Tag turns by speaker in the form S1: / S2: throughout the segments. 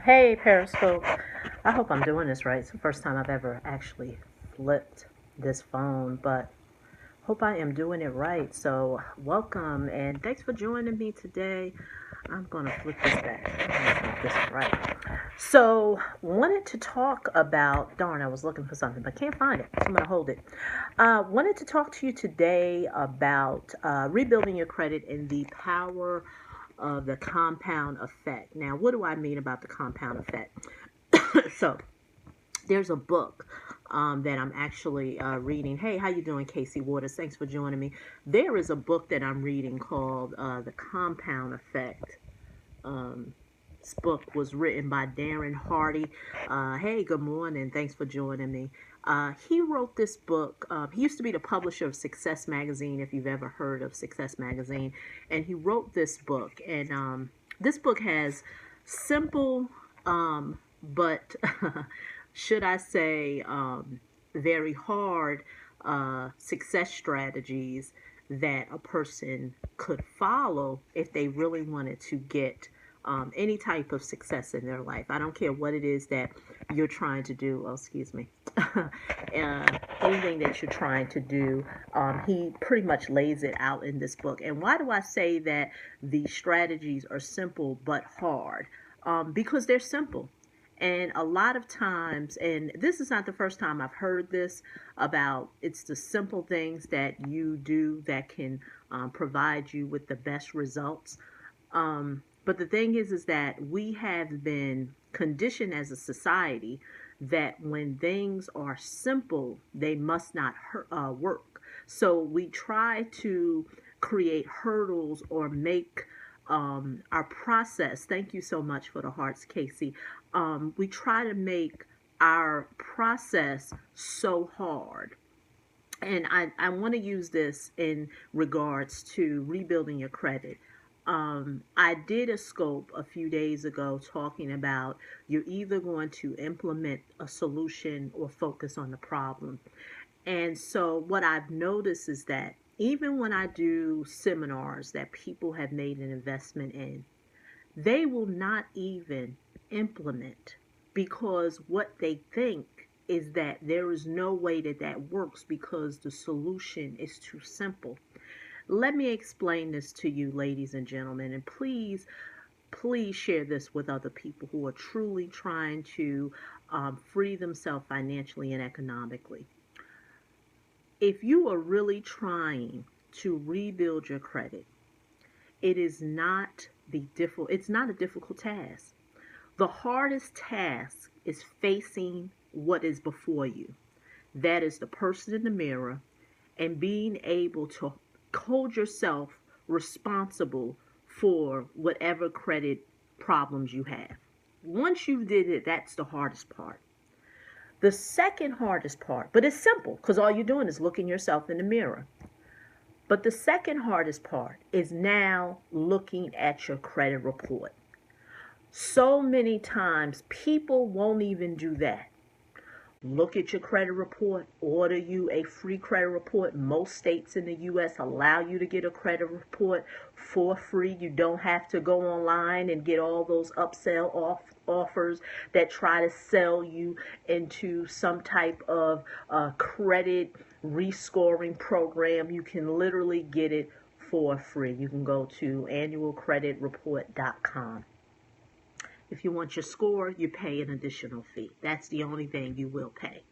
S1: Hey, Periscope. I hope I'm doing this right. It's the first time I've ever actually flipped this phone, but hope I am doing it right. So, welcome and thanks for joining me today. I'm going to flip this back. I'm going to flip this right. So, wanted to talk about, darn, I was looking for something, but can't find it. So I'm going to hold it. Wanted to talk to you today about rebuilding your credit and the power of the compound effect. Now, what do I mean about the compound effect? So there's a book that I'm actually reading. Hey, how you doing, Casey Waters? Thanks for joining me. There is a book that I'm reading called The Compound Effect. This book was written by Darren Hardy. Hey, good morning. Thanks for joining me. He wrote this book. He used to be the publisher of Success Magazine, if you've ever heard of Success Magazine. And he wrote this book. And this book has simple, but should I say, very hard success strategies that a person could follow if they really wanted to get any type of success in their life. I don't care what it is that you're trying to do. Oh, excuse me. Anything that you're trying to do, he pretty much lays it out in this book. And why do I say that the strategies are simple but hard? Because they're simple. And a lot of times, and this is not the first time I've heard this about it's the simple things that you do that can provide you with the best results. But the thing is that we have been conditioned as a society that when things are simple, they must not work. So we try to create hurdles or make our process. Thank you so much for the hearts, Casey. We try to make our process so hard. And I want to use this in regards to rebuilding your credit. I did a scope a few days ago talking about you're either going to implement a solution or focus on the problem. And so what I've noticed is that even when I do seminars that people have made an investment in, they will not even implement because what they think is that there is no way that that works because the solution is too simple. Let me explain this to you, ladies and gentlemen, and please share this with other people who are truly trying to free themselves financially and economically. If you are really trying to rebuild your credit, it is not it's not a difficult task. The hardest task is facing what is before you. That is the person in the mirror and being able to hold yourself responsible for whatever credit problems you have. Once you did it, that's the hardest part. The second hardest part, but it's simple because all you're doing is looking yourself in the mirror. But the second hardest part is now looking at your credit report. So many times people won't even do that. Look at your credit report, order you a free credit report. Most states in the U.S. allow you to get a credit report for free. You don't have to go online and get all those offers that try to sell you into some type of credit rescoring program. You can literally get it for free. You can go to annualcreditreport.com. If you want your score, you pay an additional fee. That's the only thing you will pay.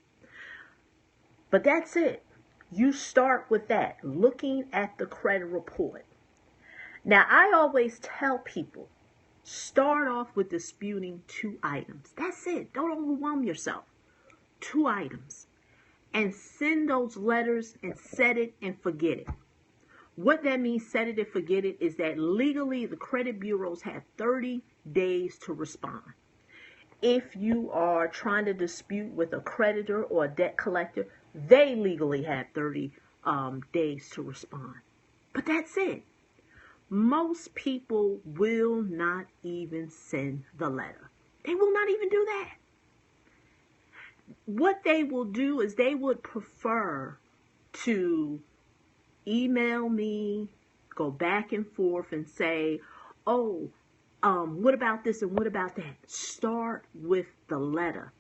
S1: But that's it. You start with that, looking at the credit report. Now, I always tell people, start off with disputing 2 items. That's it. Don't overwhelm yourself. 2 items. And send those letters and set it and forget it. What that means, set it and forget it, is that legally the credit bureaus have 30 days to respond. If you are trying to dispute with a creditor or a debt collector, they legally have 30 days to respond. But that's it. Most people will not even send the letter. They will not even do that. What they will do is they would prefer to email me, go back and forth and say, oh, what about this and what about that? Start with the letter.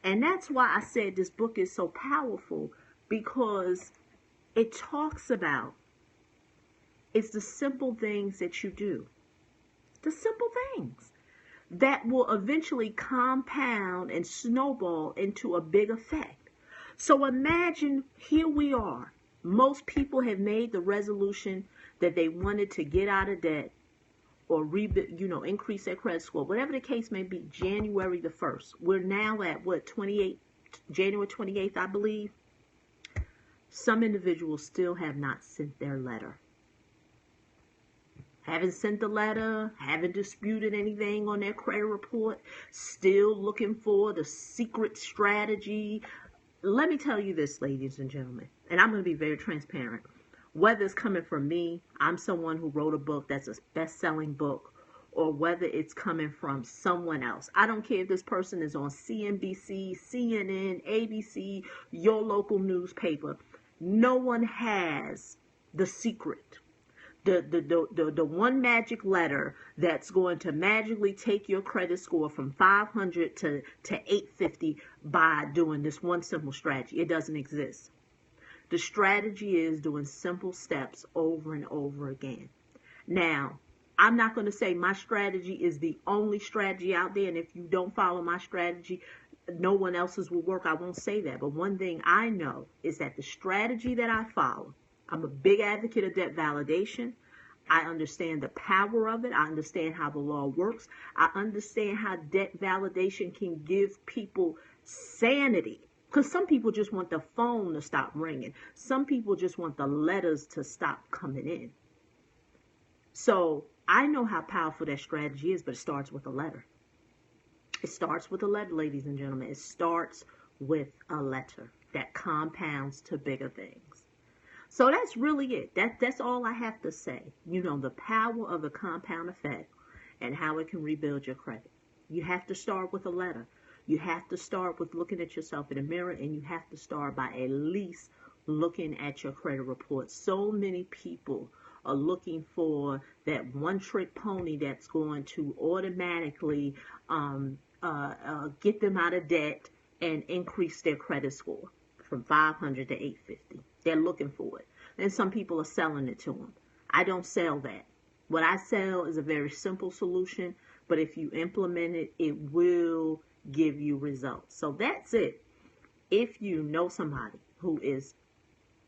S1: And that's why I said this book is so powerful, because it talks about, it's the simple things that you do. The simple things that will eventually compound and snowball into a big effect. So imagine, here we are. Most people have made the resolution that they wanted to get out of debt or increase their credit score, whatever the case may be. January the 1st. We're now at what, January 28th, I believe. Some individuals still have not sent their letter. Haven't sent the letter, haven't disputed anything on their credit report, still looking for the secret strategy. Let me tell you this, ladies and gentlemen, and I'm going to be very transparent. Whether it's coming from me, I'm someone who wrote a book that's a best-selling book, or whether it's coming from someone else. I don't care if this person is on CNBC, CNN, ABC, your local newspaper. No one has the secret. The one magic letter that's going to magically take your credit score from 500 to 850 by doing this one simple strategy. It doesn't exist. The strategy is doing simple steps over and over again. Now, I'm not going to say my strategy is the only strategy out there, and if you don't follow my strategy, no one else's will work. I won't say that. But one thing I know is that the strategy that I follow, I'm a big advocate of debt validation. I understand the power of it. I understand how the law works. I understand how debt validation can give people sanity. Because some people just want the phone to stop ringing. Some people just want the letters to stop coming in. So I know how powerful that strategy is, but it starts with a letter. It starts with a letter, ladies and gentlemen. It starts with a letter that compounds to bigger things. So that's really it. That's all I have to say. You know, the power of the compound effect and how it can rebuild your credit. You have to start with a letter. You have to start with looking at yourself in the mirror, and you have to start by at least looking at your credit report. So many people are looking for that one-trick pony that's going to automatically get them out of debt and increase their credit score from 500 to 850. They're looking for it. And some people are selling it to them. I don't sell that. What I sell is a very simple solution, but if you implement it, it will give you results. So that's it. If you know somebody who is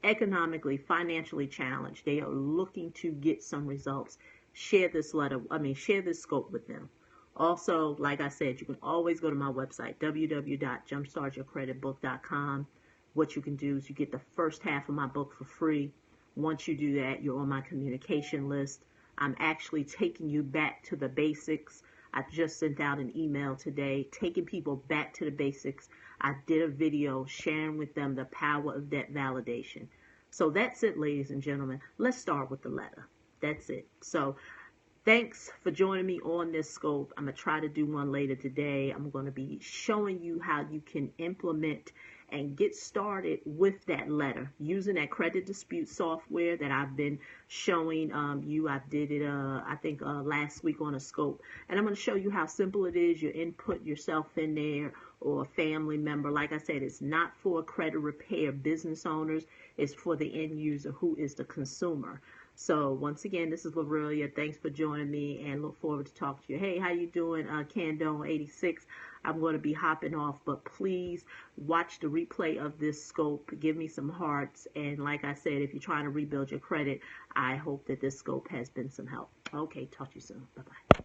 S1: economically, financially challenged, they are looking to get some results, share this scope with them. Also, like I said, you can always go to my website, www.jumpstartyourcreditbook.com. What you can do is you get the first half of my book for free. Once you do that, you're on my communication list. I'm actually taking you back to the basics. I just sent out an email today, taking people back to the basics. I did a video sharing with them the power of debt validation. So that's it, ladies and gentlemen. Let's start with the letter. That's it. So thanks for joining me on this scope. I'm going to try to do one later today. I'm going to be showing you how you can implement and get started with that letter using that credit dispute software that I've been showing you. I did it, I think, last week on a scope. And I'm going to show you how simple it is. You input yourself in there or a family member. Like I said, it's not for credit repair business owners. It's for the end user, who is the consumer. So once again, this is Lorelia. Thanks for joining me, and look forward to talking to you. Hey, how you doing, Candone86? I'm going to be hopping off, but please watch the replay of this scope. Give me some hearts. And like I said, if you're trying to rebuild your credit, I hope that this scope has been some help. Okay, talk to you soon. Bye-bye.